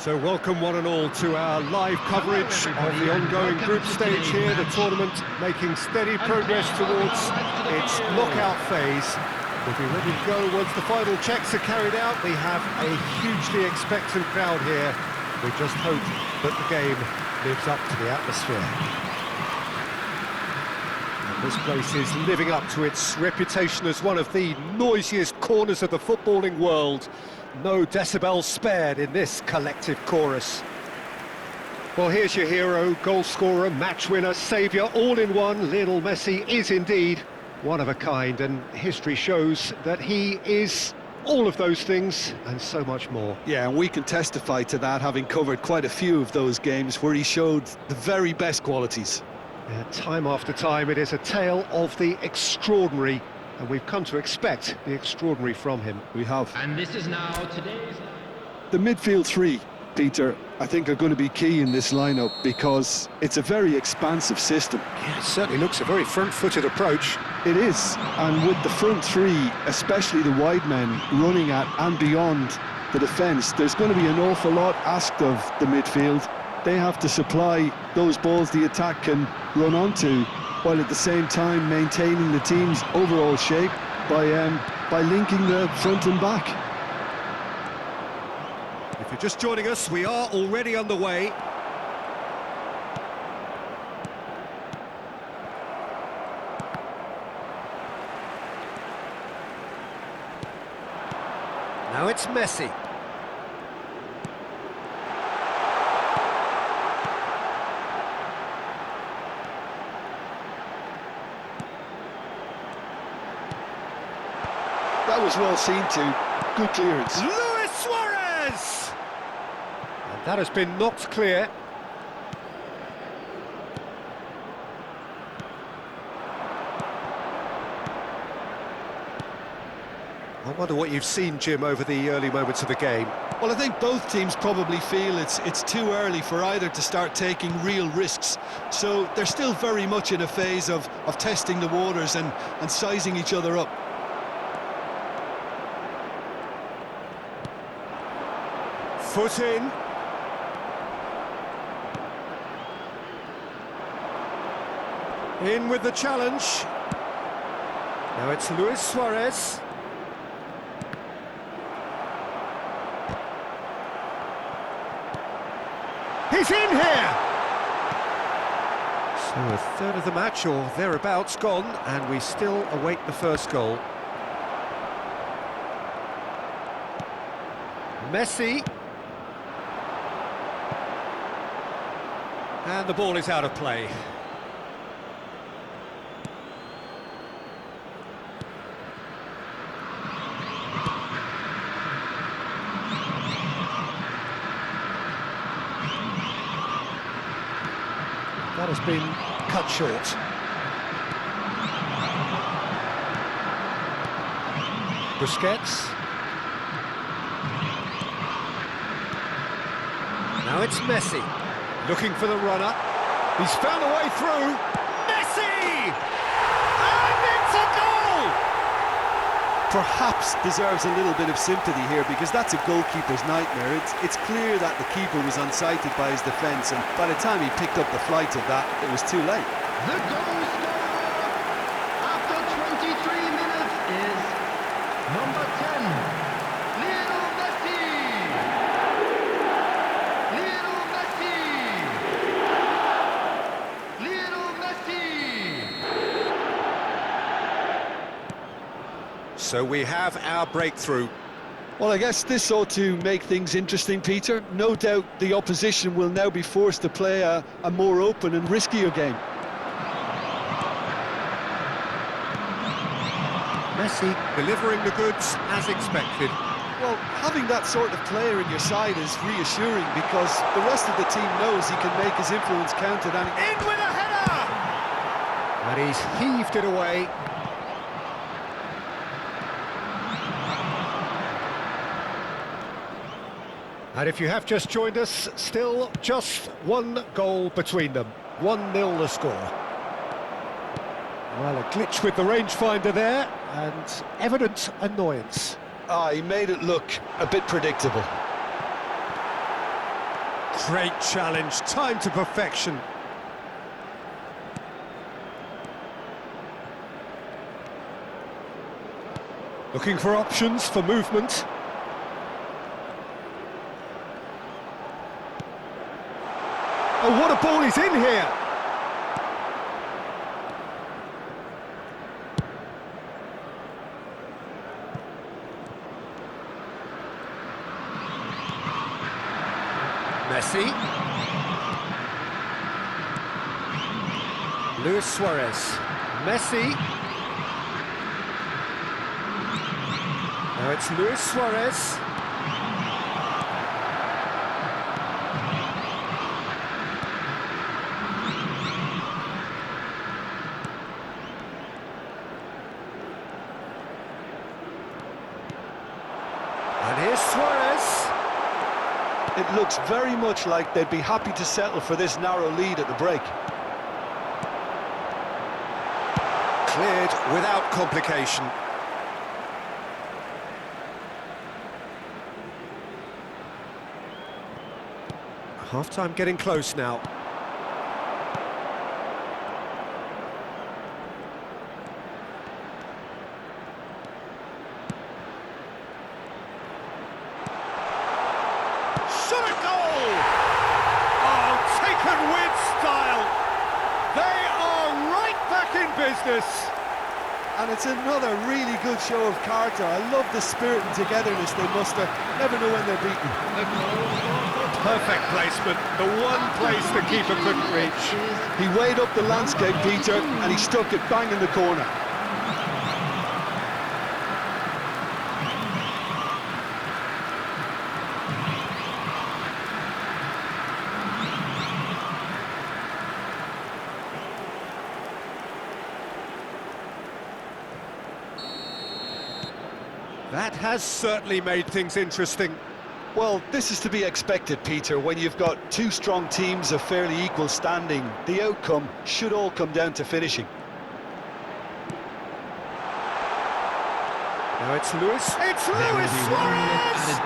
So welcome one and all to our live coverage of the ongoing group stage here, the tournament making steady progress towards its knockout phase. We'll be ready to go once the final checks are carried out. We have a hugely expectant crowd here. We just hope that the game lives up to the atmosphere. And this place is living up to its reputation as one of the noisiest corners of the footballing world. No decibels spared in this collective chorus. Well, here's your hero, goal scorer, match winner, saviour, all in one. Lionel Messi is indeed one of a kind, and history shows that he is all of those things and so much more. Yeah, and we can testify to that, having covered quite a few of those games where he showed the very best qualities. Yeah, time after time, it is a tale of the extraordinary, and we've come to expect the extraordinary from him. We have. And this is now today's... The midfield three, Peter, I think are going to be key in this lineup because it's a very expansive system. Yeah, it certainly looks a very front-footed approach. It is, and with the front three, especially the wide men, running at and beyond the defence, there's going to be an awful lot asked of the midfield. They have to supply those balls the attack can run onto, while at the same time maintaining the team's overall shape by linking the front and back. If you're just joining us, we are already underway. Now it's Messi. That was well seen too. Good clearance. Luis Suarez! And that has been knocked clear. I wonder what you've seen, Jim, over the early moments of the game. Well, I think both teams probably feel it's too early for either to start taking real risks. So they're still very much in a phase of testing the waters and sizing each other up. Foot in. In with the challenge. Now it's Luis Suarez. He's in here! So a third of the match or thereabouts gone, and we still await the first goal. Messi. And the ball is out of play. That has been cut short. Busquets. Now it's Messi. Looking for the runner. He's found a way through. Messi! And it's a goal! Perhaps deserves a little bit of sympathy here because that's a goalkeeper's nightmare. It's clear that the keeper was unsighted by his defence, and by the time he picked up the flight of that, it was too late. The goal scorer after 23 minutes is number 10, Lionel Messi! Lionel Messi! Lionel Messi! So we have our breakthrough. Well, I guess this ought to make things interesting, Peter. No doubt the opposition will now be forced to play a more open and riskier game. Messi delivering the goods as expected. Well, having that sort of player in your side is reassuring because the rest of the team knows he can make his influence count at any... In with a header! And he's heaved it away. And if you have just joined us, still just one goal between them. 1-0 the score. Well, a glitch with the rangefinder there, and evident annoyance. He made it look a bit predictable. Great challenge, time to perfection. Looking for options for movement. Oh, what a ball is in here! Messi. Luis Suarez. Messi. Now it's Luis Suarez. And here's Suarez. It looks very much like they'd be happy to settle for this narrow lead at the break. Cleared without complication. Half-time getting close now. Shot a goal! Oh, taken with style. They are right back in business. And it's another really good show of character. I love the spirit and togetherness they muster. Never know when they're beaten. Perfect placement, the one place the keeper couldn't reach. He weighed up the landscape, Peter, and he stuck it bang in the corner. That has certainly made things interesting. Well, this is to be expected, Peter, when you've got two strong teams of fairly equal standing. The outcome should all come down to finishing. Now it's Luis. It's Luis Suarez!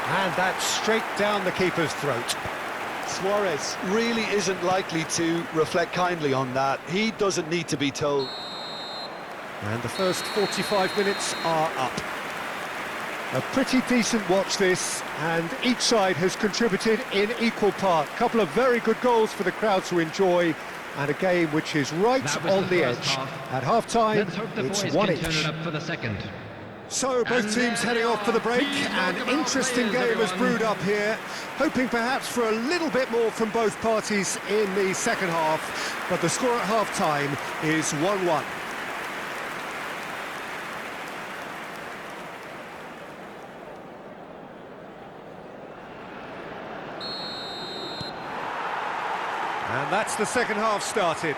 And that's straight down the keeper's throat. Suarez really isn't likely to reflect kindly on that. He doesn't need to be told. And the first 45 minutes are up. A pretty decent watch this, and each side has contributed in equal part. A couple of very good goals for the crowd to enjoy, and a game which is right on the edge. At half-time, it's 1-each. Up for the second. So both teams heading off for the break. An interesting game has brewed up here, hoping perhaps for a little bit more from both parties in the second half, but the score at half-time is 1-1. And that's the second half started.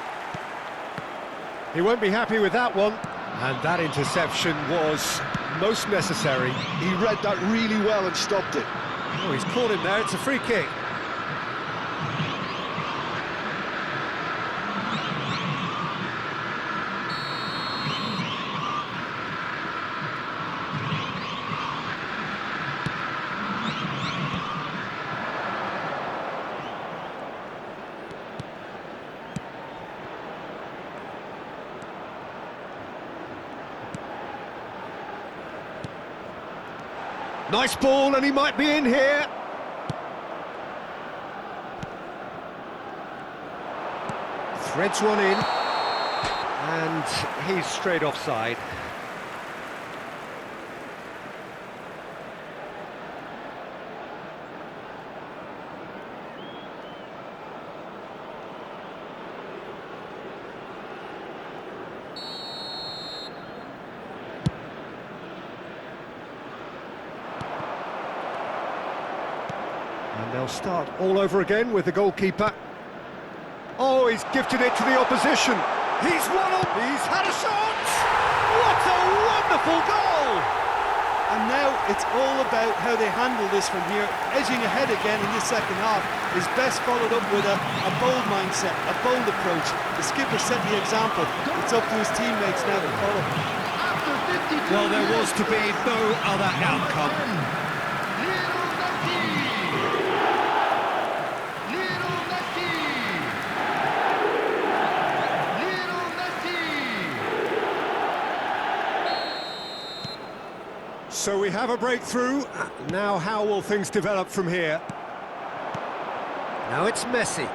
He won't be happy with that one. And that interception was most necessary. He read that really well and stopped it. Oh, he's caught him there. It's a free kick. Nice ball, and he might be in here. Threads one in, and he's straight offside. And they'll start all over again with the goalkeeper. Oh, he's gifted it to the opposition. He's won up. He's had a shot. What a wonderful goal! And now it's all about how they handle this from here. Edging ahead again in this second half is best followed up with a bold mindset, a bold approach. The skipper set the example. It's up to his teammates now to follow. Well, there was to be no other outcome. So we have a breakthrough. Now how will things develop from here? Now it's Messi.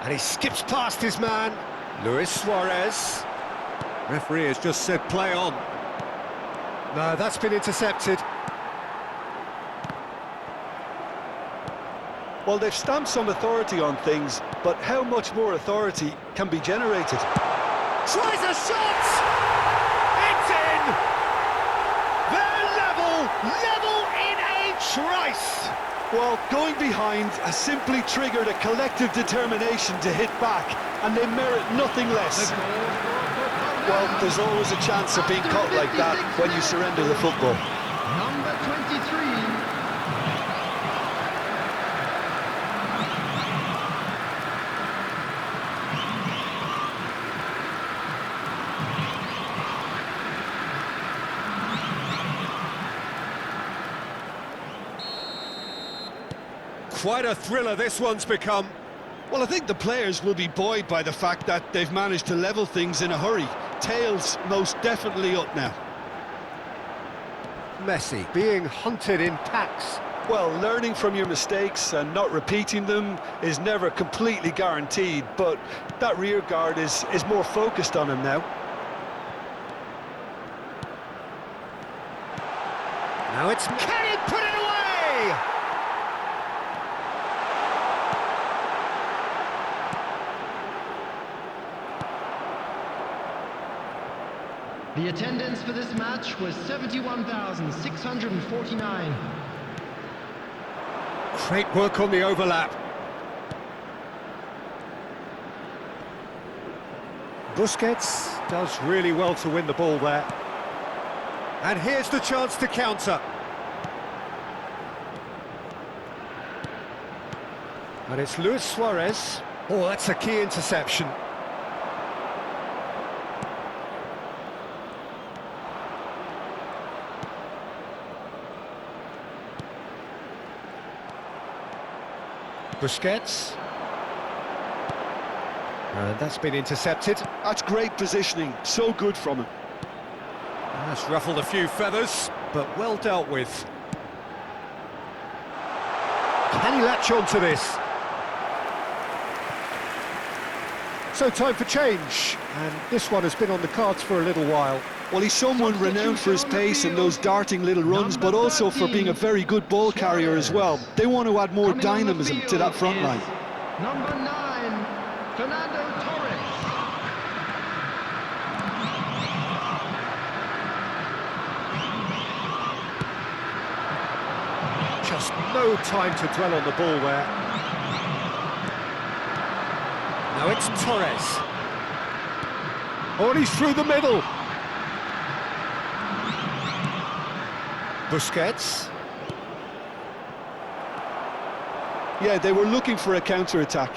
And he skips past his man, Luis Suarez. Referee has just said play on. No, that's been intercepted. Well, they've stamped some authority on things, but how much more authority can be generated? Tries a shot! It's in! They're level in a trice! Well, going behind has simply triggered a collective determination to hit back, and they merit nothing less. Well, there's always a chance of being caught like that when you surrender the football. Number 23. Quite a thriller this one's become. Well, I think the players will be buoyed by the fact that they've managed to level things in a hurry. Tails most definitely up now. Messi being hunted in packs. Well, learning from your mistakes and not repeating them is never completely guaranteed, but that rear guard is more focused on him now. Now it's... Can he put it away? The attendance for this match was 71,649. Great work on the overlap. Busquets does really well to win the ball there. And here's the chance to counter. And it's Luis Suarez. Oh, that's a key interception. Busquets. And that's been intercepted. That's great positioning, so good from him. That's ruffled a few feathers, but well dealt with. Can he latch on to this? So time for change, and this one has been on the cards for a little while. Well, he's someone renowned for his pace and those darting little runs, but also for being a very good ball carrier as well. They want to add more dynamism to that front line. Number 9, Fernando Torres. Just no time to dwell on the ball there. Now it's Torres. Oh, and he's through the middle. Busquets. Yeah, they were looking for a counter-attack.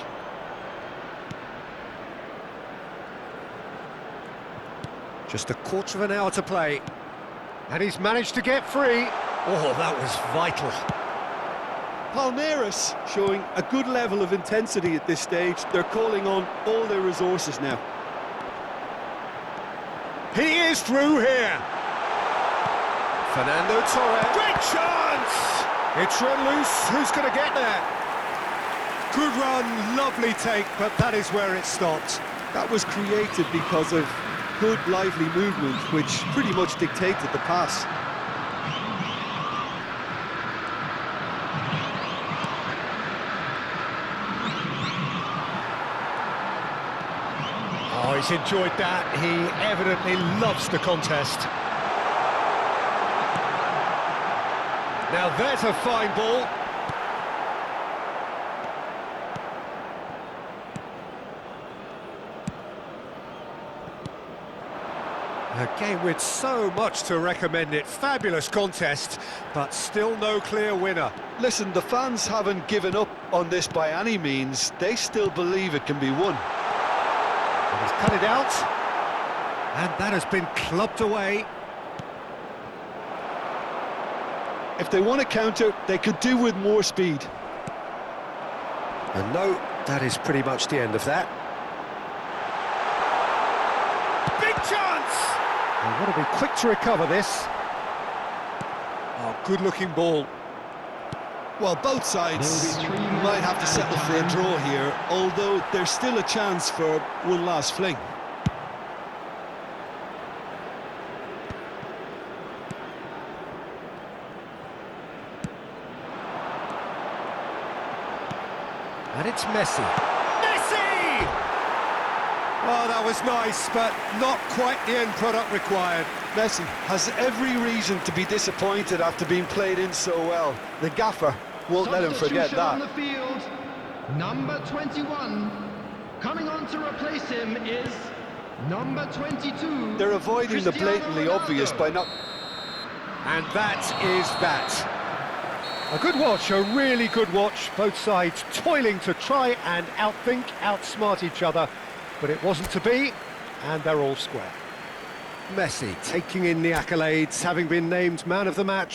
Just a quarter of an hour to play. And he's managed to get free. Oh, that was vital. Palmeiras showing a good level of intensity at this stage. They're calling on all their resources now. He is through here. Fernando Torres. Great chance! It's run loose. Who's going to get there? Good run, lovely take, but that is where it stopped. That was created because of good, lively movement, which pretty much dictated the pass. Oh, he's enjoyed that. He evidently loves the contest. Now there's a fine ball. A game with so much to recommend it. Fabulous contest, but still no clear winner. Listen, the fans haven't given up on this by any means. They still believe it can be won. And he's cut it out. And that has been clubbed away. If they want to counter, they could do with more speed. And no, that is pretty much the end of that. Big chance! They want to be quick to recover this. Oh, good-looking ball. Well, both sides There will be 3 minutes might have to settle for a added draw time. here, although there's still a chance for one last fling. And it's Messi. Messi! Oh, that was nice, but not quite the end product required. Messi has every reason to be disappointed after being played in so well. The gaffer won't let him forget Substitution on that. the field, number 21. Coming on to replace him is number 22. They're avoiding the Cristiano blatantly Ronaldo. obvious by not... And that is that. A good watch, a really good watch. Both sides toiling to try and outthink, outsmart each other. But it wasn't to be, and they're all square. Messi taking in the accolades, having been named man of the match.